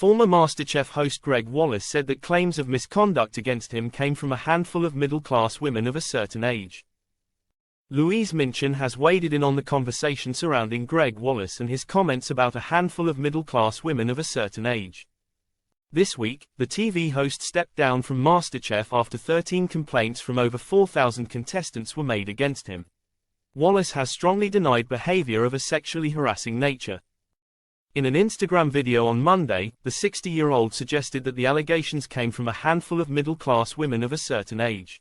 Former MasterChef host Gregg Wallace said that claims of misconduct against him came from a handful of middle-class women of a certain age. Louise Minchin has waded in on the conversation surrounding Gregg Wallace and his comments about a handful of middle-class women of a certain age. This week, the TV host stepped down from MasterChef after 13 complaints from over 4,000 contestants were made against him. Wallace has strongly denied behavior of a sexually harassing nature. In an Instagram video on Monday, the 60-year-old suggested that the allegations came from a handful of middle-class women of a certain age.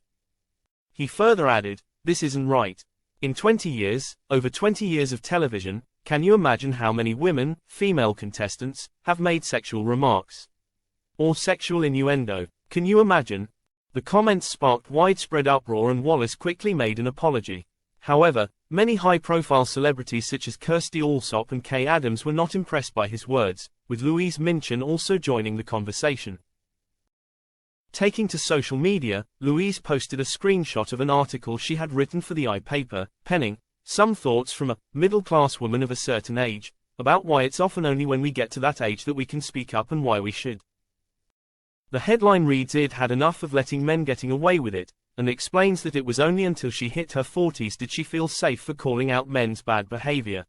He further added, "This isn't right. In 20 years, over 20 years of television, can you imagine how many women, female contestants, have made sexual remarks? Or sexual innuendo? Can you imagine?" The comments sparked widespread uproar and Wallace quickly made an apology. However, many high-profile celebrities such as Kirstie Allsopp and Kay Adams were not impressed by his words, with Louise Minchin also joining the conversation. Taking to social media, Louise posted a screenshot of an article she had written for the paper, penning, "Some thoughts from a middle-class woman of a certain age, about why it's often only when we get to that age that we can speak up and why we should." The headline reads, "It had enough of letting men getting away with it," and explains that it was only until she hit her 40s did she feel safe for calling out men's bad behavior.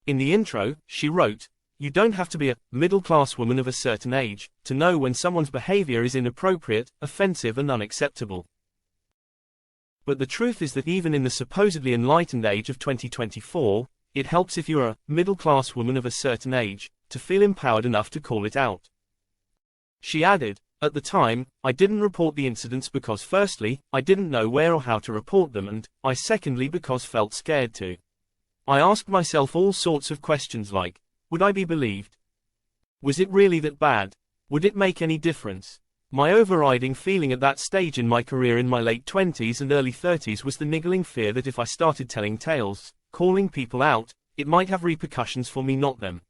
In the intro, she wrote, "You don't have to be a middle-class woman of a certain age to know when someone's behavior is inappropriate, offensive and unacceptable." But the truth is that even in the supposedly enlightened age of 2024, it helps if you're a middle-class woman of a certain age to feel empowered enough to call it out. She added, "At the time, I didn't report the incidents because firstly, I didn't know where or how to report them and, I secondly because felt scared to. I asked myself all sorts of questions like, would I be believed? Was it really that bad? Would it make any difference?" My overriding feeling at that stage in my career in my late 20s and early 30s was the niggling fear that if I started telling tales, calling people out, it might have repercussions for me, not them.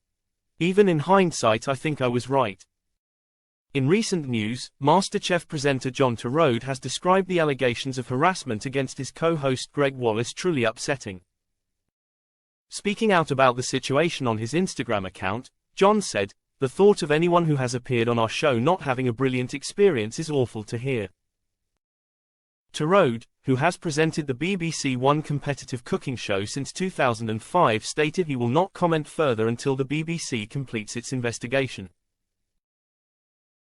Even in hindsight I think I was right. In recent news, MasterChef presenter John Turode has described the allegations of harassment against his co-host Gregg Wallace truly upsetting. Speaking out about the situation on his Instagram account, John said, "The thought of anyone who has appeared on our show not having a brilliant experience is awful to hear." Turode, who has presented the BBC One competitive cooking show since 2005, stated he will not comment further until the BBC completes its investigation.